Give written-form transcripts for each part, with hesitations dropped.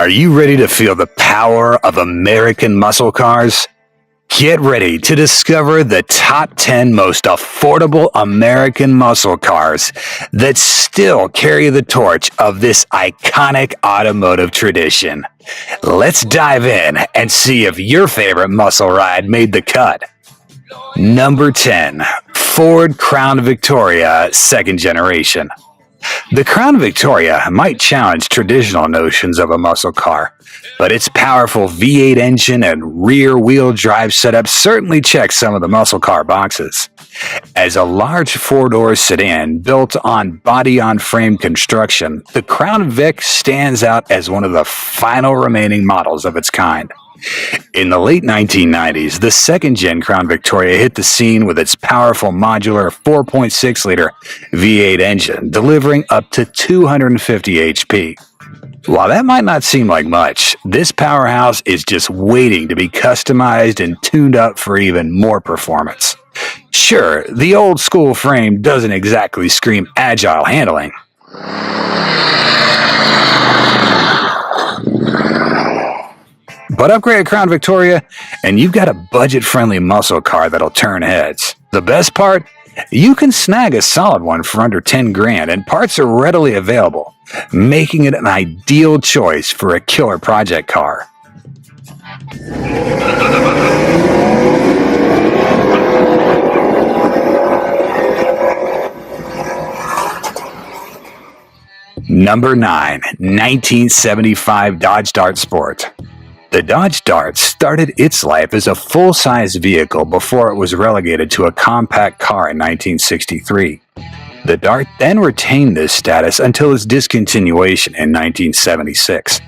Are you ready to feel the power of American muscle cars? Get ready to discover the top 10 most affordable American muscle cars that still carry the torch of this iconic automotive tradition. Let's dive in and see if your favorite muscle ride made the cut. Number 10, Ford Crown Victoria, second generation. The Crown Victoria might challenge traditional notions of a muscle car, but its powerful V8 engine and rear-wheel drive setup certainly check some of the muscle car boxes. As a large four-door sedan built on body-on-frame construction, the Crown Vic stands out as one of the final remaining models of its kind. In the late 1990s, the second-gen Crown Victoria hit the scene with its powerful modular 4.6-liter V8 engine, delivering up to 250 HP. While that might not seem like much, this powerhouse is just waiting to be customized and tuned up for even more performance. Sure, the old-school frame doesn't exactly scream agile handling. But upgrade a Crown Victoria, and you've got a budget-friendly muscle car that'll turn heads. The best part? You can snag a solid one for under 10 grand, and parts are readily available, making it an ideal choice for a killer project car. Number 9, 1975 Dodge Dart Sport. The Dodge Dart started its life as a full-size vehicle before it was relegated to a compact car in 1963. The Dart then retained this status until its discontinuation in 1976.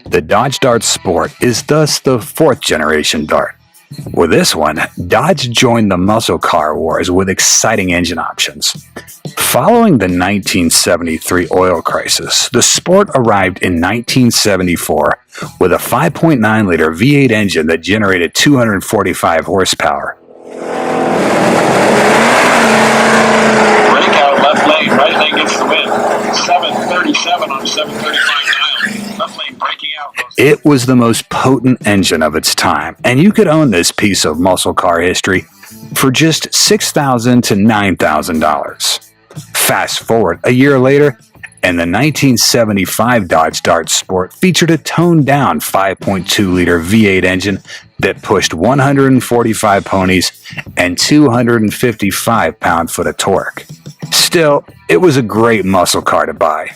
The Dodge Dart Sport is thus the fourth-generation Dart. With this one, Dodge joined the muscle car wars with exciting engine options. Following the 1973 oil crisis, the Sport arrived in 1974 with a 5.9-liter V8 engine that generated 245 horsepower. Breakout left lane, right lane gets the win. 737 on 735 dial. Left lane breaking out. It was the most potent engine of its time, and you could own this piece of muscle car history for just $6,000 to $9,000. Fast forward a year later, and the 1975 Dodge Dart Sport featured a toned-down 5.2-liter V8 engine that pushed 145 ponies and 255 pound-foot of torque. Still, it was a great muscle car to buy.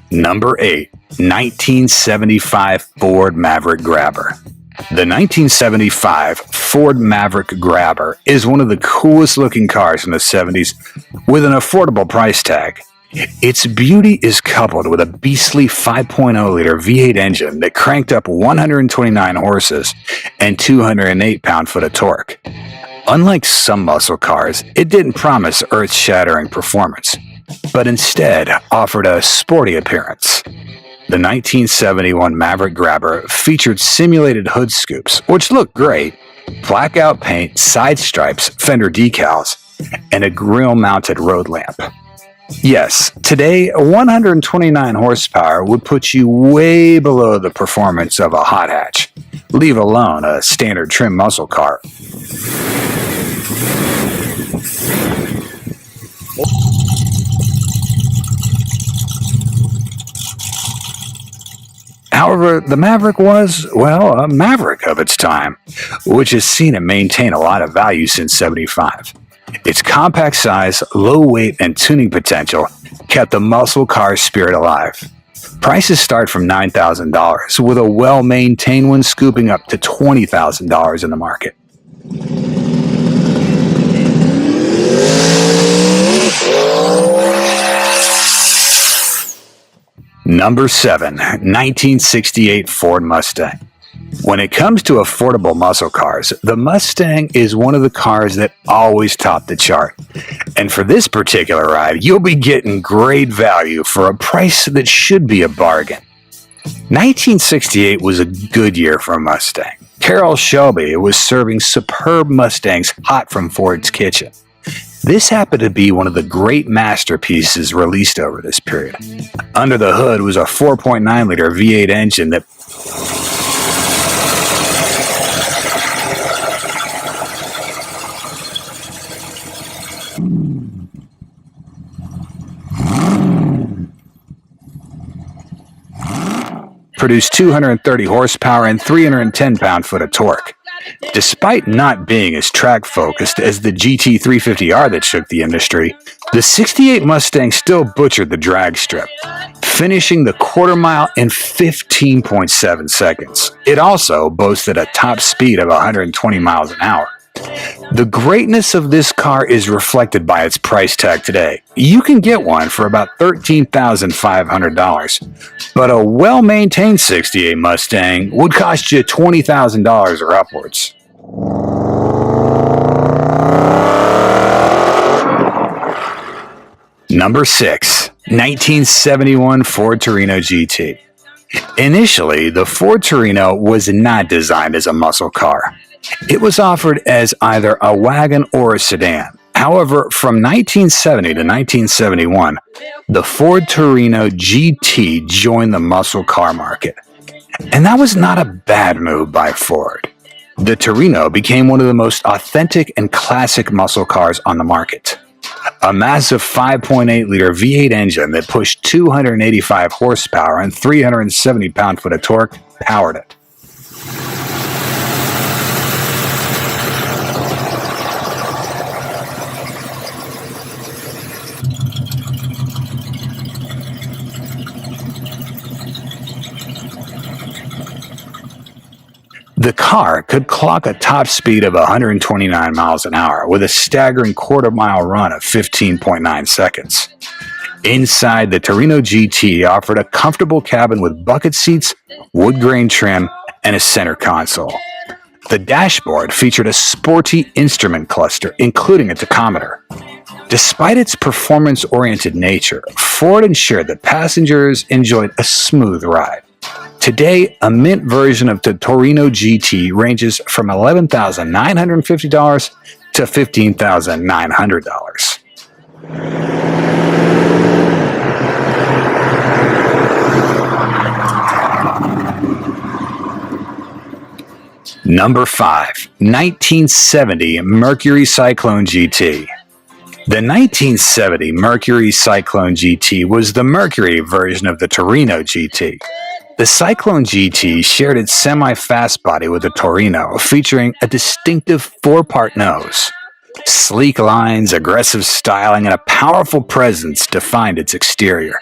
Number 8, 1975 Ford Maverick Grabber. The 1975 Ford Maverick Grabber is one of the coolest looking cars in the 70s with an affordable price tag. Its beauty is coupled with a beastly 5.0-liter V8 engine that cranked up 129 horses and 208 pound-foot of torque. Unlike some muscle cars, it didn't promise earth-shattering performance, but instead offered a sporty appearance. The 1971 Maverick Grabber featured simulated hood scoops, which looked great, blackout paint, side stripes, fender decals, and a grille-mounted road lamp. Yes, today, 129 horsepower would put you way below the performance of a hot hatch, leave alone a standard trim muscle car. However, the Maverick was, well, a maverick of its time, which has seen it maintain a lot of value since '75. Its compact size, low weight, and tuning potential kept the muscle car spirit alive. Prices start from $9,000, with a well-maintained one scooping up to $20,000 in the market. Number 7, 1968 Ford Mustang. When it comes to affordable muscle cars, the Mustang is one of the cars that always top the chart. And for this particular ride, you'll be getting great value for a price that should be a bargain. 1968 was a good year for a Mustang. Carroll Shelby was serving superb Mustangs hot from Ford's kitchen. This happened to be one of the great masterpieces released over this period. Under the hood was a 4.9-liter V8 engine that produced 230 horsepower and 310 pound-foot of torque. Despite not being as track-focused as the GT350R that shook the industry, the 68 Mustang still butchered the drag strip, finishing the quarter mile in 15.7 seconds. It also boasted a top speed of 120 miles an hour. The greatness of this car is reflected by its price tag today. You can get one for about $13,500, but a well-maintained 68 Mustang would cost you $20,000 or upwards. Number 6. 1971 Ford Torino GT. Initially, the Ford Torino was not designed as a muscle car. It was offered as either a wagon or a sedan. However, from 1970 to 1971, the Ford Torino GT joined the muscle car market. And that was not a bad move by Ford. The Torino became one of the most authentic and classic muscle cars on the market. A massive 5.8-liter V8 engine that pushed 285 horsepower and 370 pound-foot of torque powered it. The car could clock a top speed of 129 miles an hour with a staggering quarter-mile run of 15.9 seconds. Inside, the Torino GT offered a comfortable cabin with bucket seats, wood grain trim, and a center console. The dashboard featured a sporty instrument cluster, including a tachometer. Despite its performance-oriented nature, Ford ensured that passengers enjoyed a smooth ride. Today, a mint version of the Torino GT ranges from $11,950 to $15,900. Number 5. 1970 Mercury Cyclone GT. The 1970 Mercury Cyclone GT was the Mercury version of the Torino GT. The Cyclone GT shared its semi-fast body with the Torino, featuring a distinctive four-part nose. Sleek lines, aggressive styling, and a powerful presence defined its exterior.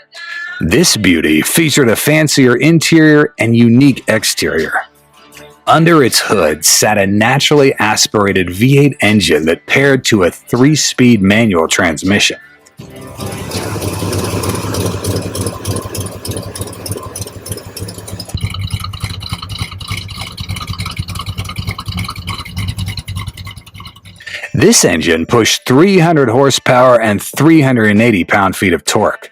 This beauty featured a fancier interior and unique exterior. Under its hood sat a naturally aspirated V8 engine that paired to a 3-speed manual transmission. This engine pushed 300 horsepower and 380 pound-feet of torque.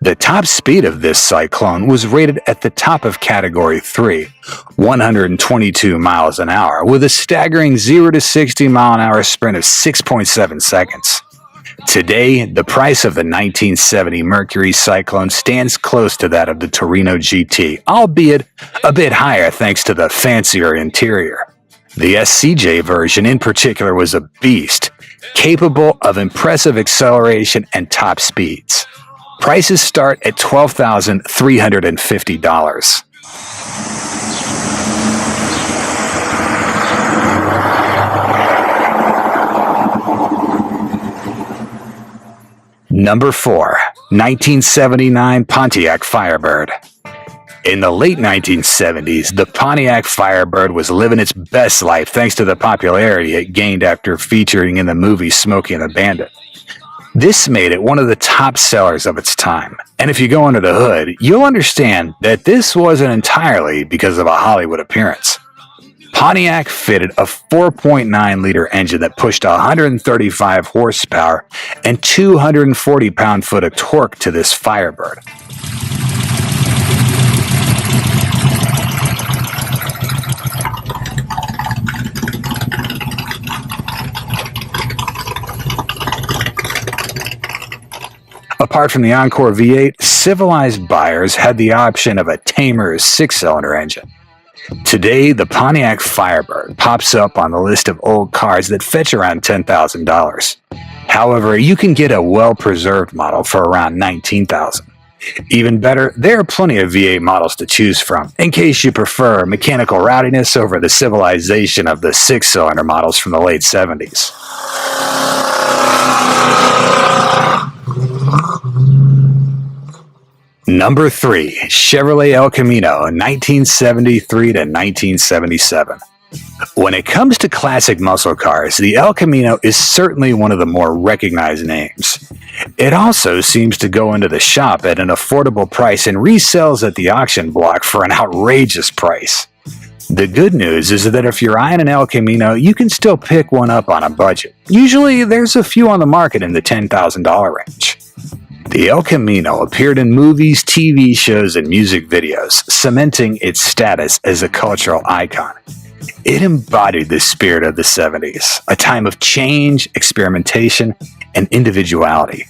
The top speed of this Cyclone was rated at the top of Category 3, 122 miles an hour, with a staggering 0 to 60 mile an hour sprint of 6.7 seconds. Today, the price of the 1970 Mercury Cyclone stands close to that of the Torino GT, albeit a bit higher thanks to the fancier interior. The SCJ version in particular was a beast, capable of impressive acceleration and top speeds. Prices start at $12,350. Number 4. 1979 Pontiac Firebird. In the late 1970s, the Pontiac Firebird was living its best life thanks to the popularity it gained after featuring in the movie Smokey and the Bandit. This made it one of the top sellers of its time. And if you go under the hood, you'll understand that this wasn't entirely because of a Hollywood appearance. Pontiac fitted a 4.9-liter engine that pushed 135 horsepower and 240 pound-foot of torque to this Firebird. Apart from the Encore V8, civilized buyers had the option of a tamer 6-cylinder engine. Today, the Pontiac Firebird pops up on the list of old cars that fetch around $10,000. However, you can get a well-preserved model for around $19,000. Even better, there are plenty of V8 models to choose from, in case you prefer mechanical rowdiness over the civilization of the 6-cylinder models from the late 70s. Number 3. Chevrolet El Camino, 1973 to 1977. When it comes to classic muscle cars, the El Camino is certainly one of the more recognized names. It also seems to go into the shop at an affordable price and resells at the auction block for an outrageous price. The good news is that if you're eyeing an El Camino, you can still pick one up on a budget. Usually, there's a few on the market in the $10,000 range. The El Camino appeared in movies, TV shows, and music videos, cementing its status as a cultural icon. It embodied the spirit of the 70s, a time of change, experimentation, and individuality.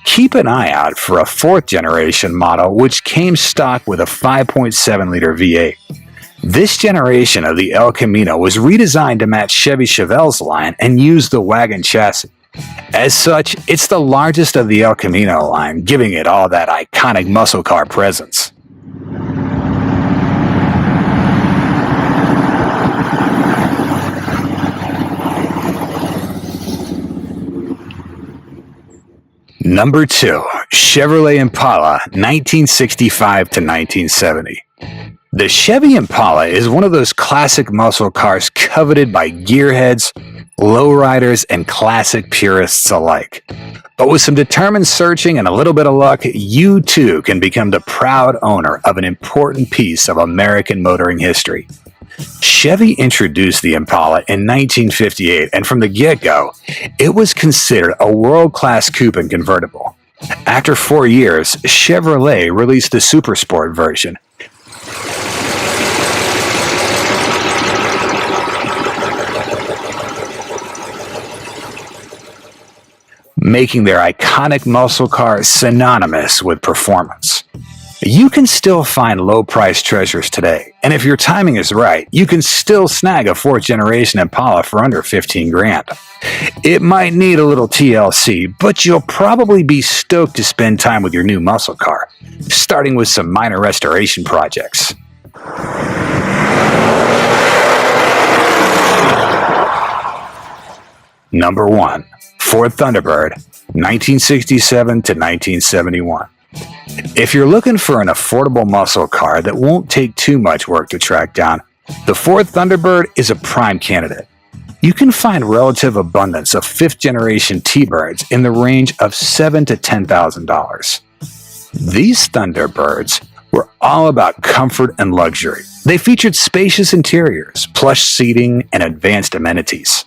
Keep an eye out for a 4th-generation model which came stock with a 5.7-liter V8. This generation of the El Camino was redesigned to match Chevy Chevelle's line and used the wagon chassis. As such, it's the largest of the El Camino line, giving it all that iconic muscle car presence. Number 2. Chevrolet Impala, 1965 to 1970. The Chevy Impala is one of those classic muscle cars coveted by gearheads, lowriders, and classic purists alike. But with some determined searching and a little bit of luck, you too can become the proud owner of an important piece of American motoring history. Chevy introduced the Impala in 1958, and from the get-go, it was considered a world-class coupe and convertible. After 4 years, Chevrolet released the Super Sport version, making their iconic muscle car synonymous with performance. You can still find low-priced treasures today, and if your timing is right, you can still snag a 4th-generation Impala for under $15,000. It might need a little TLC, but you'll probably be stoked to spend time with your new muscle car, starting with some minor restoration projects. Number 1. Ford Thunderbird, 1967 to 1971. If you're looking for an affordable muscle car that won't take too much work to track down, the Ford Thunderbird is a prime candidate. You can find relative abundance of 5th-generation T-Birds in the range of $7,000 to $10,000. These Thunderbirds were all about comfort and luxury. They featured spacious interiors, plush seating, and advanced amenities.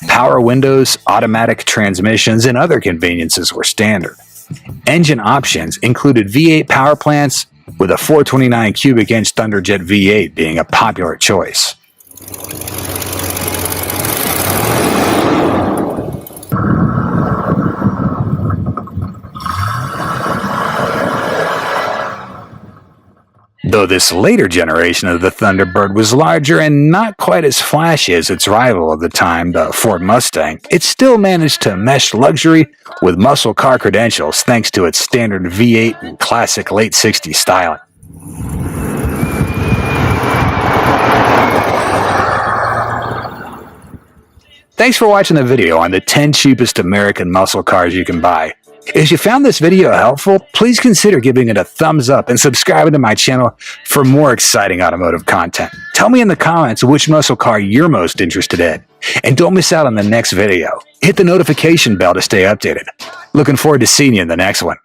Power windows, automatic transmissions, and other conveniences were standard. Engine options included V8 power plants, with a 429 cubic inch Thunderjet V8 being a popular choice. Though this later generation of the Thunderbird was larger and not quite as flashy as its rival of the time, the Ford Mustang, it still managed to mesh luxury with muscle car credentials thanks to its standard V8 and classic late 60s styling. Thanks for watching the video on the 10 cheapest American muscle cars you can buy. If you found this video helpful, please consider giving it a thumbs up and subscribing to my channel for more exciting automotive content. Tell me in the comments which muscle car you're most interested in. And don't miss out on the next video. Hit the notification bell to stay updated. Looking forward to seeing you in the next one.